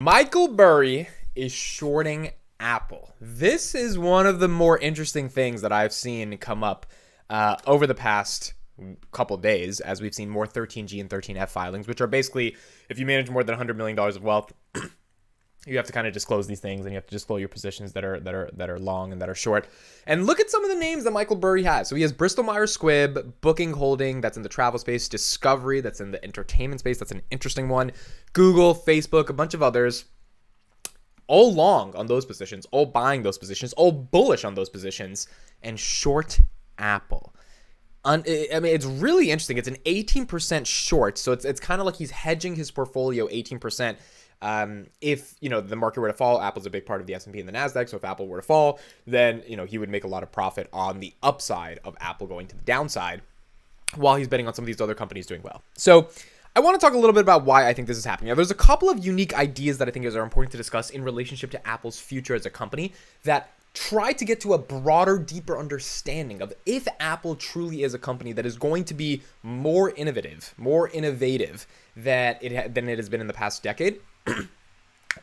Michael Burry is shorting Apple. This is one of the more interesting things that I've seen come up over the past couple days, as we've seen more 13G and 13F filings, which are basically if you manage more than $100 million of wealth, you have to kind of disclose these things, and you have to disclose your positions that are long and that are short. And look at some of the names that Michael Burry has. So he has Bristol Myers Squibb, Booking Holding, that's in the travel space, Discovery, that's in the entertainment space, that's an interesting one, Google, Facebook, a bunch of others, all long on those positions, all buying those positions, all bullish on those positions, and short Apple. I mean, it's really interesting. It's an 18% short, so it's kind of like he's hedging his portfolio 18%. If the market were to fall, Apple's a big part of the S&P and the Nasdaq. So if Apple were to fall, then he would make a lot of profit on the upside of Apple going to the downside, while he's betting on some of these other companies doing well. So I want to talk a little bit about why I think this is happening. Now, there's a couple of unique ideas that I think are important to discuss in relationship to Apple's future as a company that try to get to a broader, deeper understanding of if Apple truly is a company that is going to be more innovative than it has been in the past decade,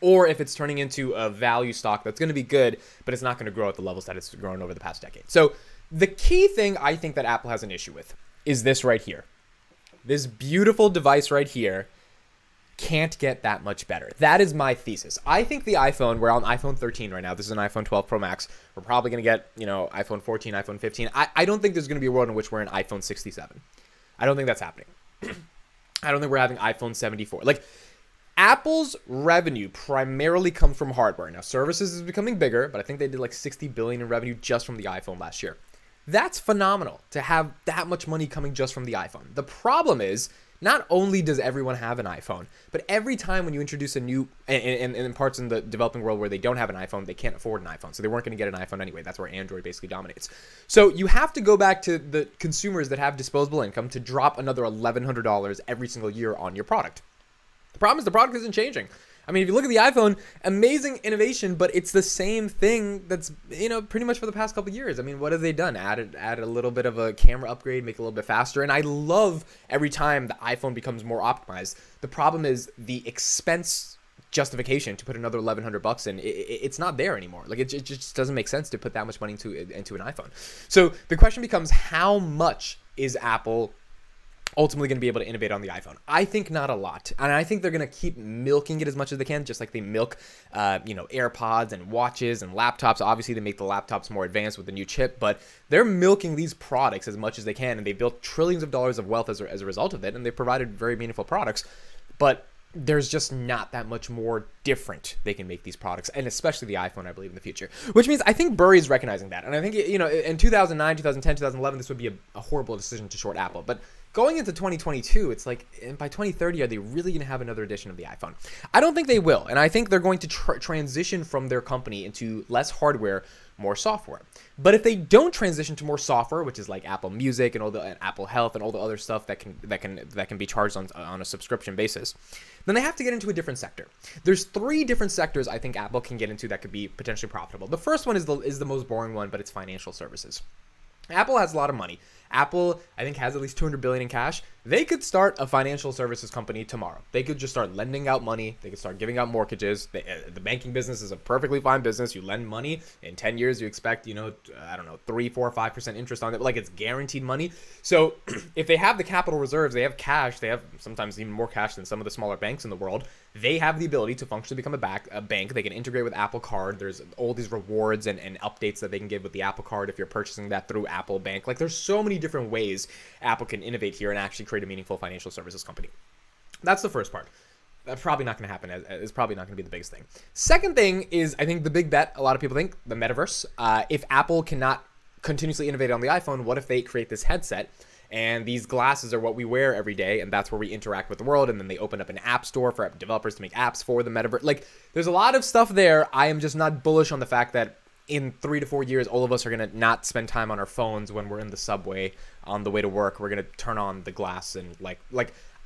or if it's turning into a value stock that's going to be good, but it's not going to grow at the levels that it's grown over the past decade. So the key thing I think that Apple has an issue with is this right here. This beautiful device right here can't get that much better. That is my thesis. I think the iPhone, we're on iPhone 13 right now. This is an iPhone 12 Pro Max. We're probably going to get, iPhone 14, iPhone 15. I don't think there's going to be a world in which we're in iPhone 67. I don't think that's happening. I don't think we're having iPhone 74. Like, Apple's revenue primarily comes from hardware. Now, services is becoming bigger, but I think they did like $60 billion in revenue just from the iPhone last year. That's phenomenal to have that much money coming just from the iPhone. The problem is, not only does everyone have an iPhone, but every time when you introduce a new, and in parts in the developing world where they don't have an iPhone, they can't afford an iPhone. So they weren't going to get an iPhone anyway. That's where Android basically dominates. So you have to go back to the consumers that have disposable income to drop another $1,100 every single year on your product. The problem is the product isn't changing. I mean, if you look at the iPhone, amazing innovation, but it's the same thing that's, pretty much for the past couple of years. I mean, what have they done? Add a little bit of a camera upgrade, make it a little bit faster. And I love every time the iPhone becomes more optimized. The problem is the expense justification to put another $1,100 in. It's not there anymore. Like, it just doesn't make sense to put that much money into an iPhone. So the question becomes, how much is Apple ultimately going to be able to innovate on the iPhone? I think not a lot. And I think they're going to keep milking it as much as they can, just like they milk, AirPods and watches and laptops. Obviously, they make the laptops more advanced with the new chip, but they're milking these products as much as they can, and they built trillions of dollars of wealth as a result of it, and they've provided very meaningful products. But there's just not that much more different they can make these products, and especially the iPhone, I believe, in the future. Which means I think Burry is recognizing that. And I think, in 2009, 2010, 2011, this would be a horrible decision to short Apple. But going into 2022, it's like, by 2030, are they really going to have another edition of the iPhone? I don't think they will. And I think they're going to transition from their company into less hardware, more software. But if they don't transition to more software, which is like Apple Music and Apple Health and all the other stuff that can be charged on a subscription basis, then they have to get into a different sector. There's 3 different sectors I think Apple can get into that could be potentially profitable. The first one is the most boring one, but it's financial services. Apple has a lot of money. Apple, I think, has at least $200 billion in cash. They could start a financial services company tomorrow. They could just start lending out money. They could start giving out mortgages. The banking business is a perfectly fine business. You lend money. In 10 years, you expect, 3, 4, 5% interest on it. Like, it's guaranteed money. So if they have the capital reserves, they have cash. They have sometimes even more cash than some of the smaller banks in the world. They have the ability to functionally become a bank. They can integrate with Apple Card. There's all these rewards and updates that they can give with the Apple Card if you're purchasing that through Apple Bank. Like, there's so many different ways Apple can innovate here and actually create a meaningful financial services company. That's the first part. That's probably not going to happen. It's probably not going to be the biggest thing. Second thing is, I think the big bet, a lot of people think, the Metaverse. If Apple cannot continuously innovate on the iPhone, what if they create this headset? And these glasses are what we wear every day, and that's where we interact with the world. And then they open up an app store for developers to make apps for the Metaverse. Like, there's a lot of stuff there. I am just not bullish on the fact that in 3 to 4 years, all of us are going to not spend time on our phones when we're in the subway on the way to work. We're going to turn on the glass and like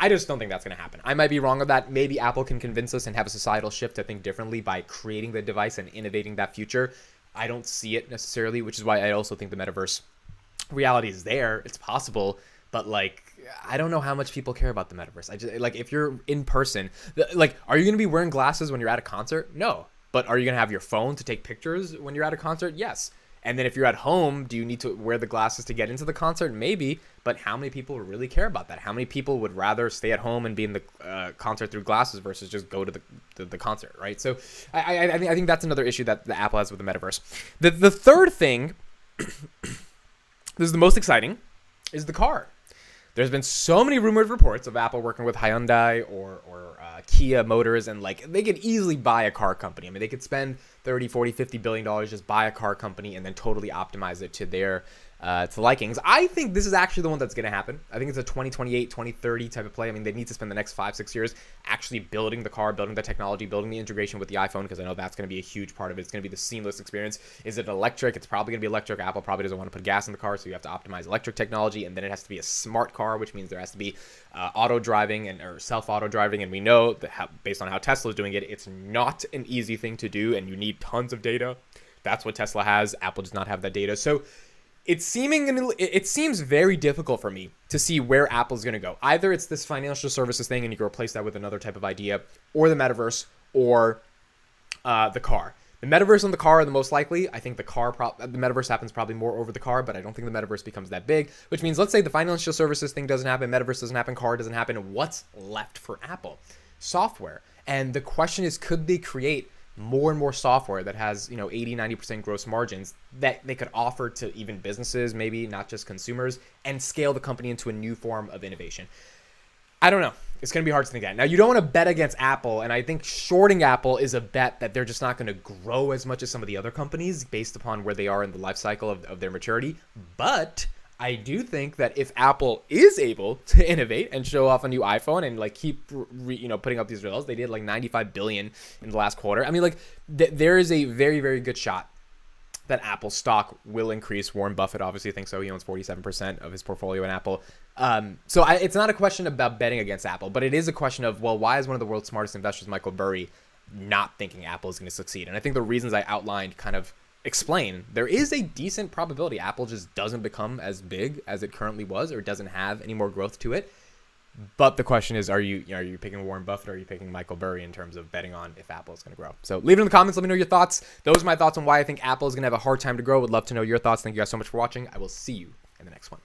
I just don't think that's going to happen. I might be wrong on that. Maybe Apple can convince us and have a societal shift to think differently by creating the device and innovating that future. I don't see it necessarily, which is why I also think the Metaverse reality is there. It's possible, but like I don't know how much people care about the metaverse. I just like if you're in person, like are you going to be wearing glasses when you're at a concert? No. But are you going to have your phone to take pictures when you're at a concert? Yes. And then if you're at home, do you need to wear the glasses to get into the concert? Maybe. But how many people really care about that? How many people would rather stay at home and be in the concert through glasses versus just go to the concert, right? So I think that's another issue that the Apple has with the metaverse. The third thing, this is the most exciting, is the car. There's been so many rumored reports of Apple working with Hyundai or Kia Motors, and like they could easily buy a car company. I mean, they could spend 30, 40, 50 billion dollars, just buy a car company and then totally optimize it to their to likings. I think this is actually the one that's going to happen. I think it's a 2028, 2030 type of play. I mean, they need to spend the next 5-6 years actually building the car, building the technology, building the integration with the iPhone, because I know that's going to be a huge part of it. It's going to be the seamless experience. Is it electric? It's probably going to be electric. Apple probably doesn't want to put gas in the car, so you have to optimize electric technology, and then it has to be a smart car, which means there has to be auto driving or self-auto driving, and we know that based on how Tesla is doing it, it's not an easy thing to do, and you need tons of data. That's what Tesla has. Apple does not have that data. So it seems very difficult for me to see where Apple's going to go. Either it's this financial services thing and you can replace that with another type of idea, or the metaverse, or the car. The metaverse and the car are the most likely. I think the metaverse happens probably more over the car, but I don't think the metaverse becomes that big, which means let's say the financial services thing doesn't happen, metaverse doesn't happen, car doesn't happen. What's left for Apple? Software. And the question is, could they create more and more software that has, 80, 90% gross margins that they could offer to even businesses, maybe not just consumers, and scale the company into a new form of innovation? I don't know. It's going to be hard to think that. Now, you don't want to bet against Apple, and I think shorting Apple is a bet that they're just not going to grow as much as some of the other companies based upon where they are in the life cycle of their maturity. But I do think that if Apple is able to innovate and show off a new iPhone and like keep putting up these results, they did like 95 billion in the last quarter. I mean, like there is a very, very good shot that Apple stock will increase. Warren Buffett obviously thinks so. He owns 47% of his portfolio in Apple. So it's not a question about betting against Apple, but it is a question of, well, why is one of the world's smartest investors, Michael Burry, not thinking Apple is going to succeed? And I think the reasons I outlined kind of explain there is a decent probability Apple just doesn't become as big as it currently was, or doesn't have any more growth to it. But the question is, are you picking Warren Buffett, or are you picking Michael Burry in terms of betting on if Apple is going to grow? So leave it in the comments. Let me know your thoughts. Those are my thoughts on why I think Apple is going to have a hard time to grow. Would love to know your thoughts. Thank you guys so much for watching. I will see you in the next one.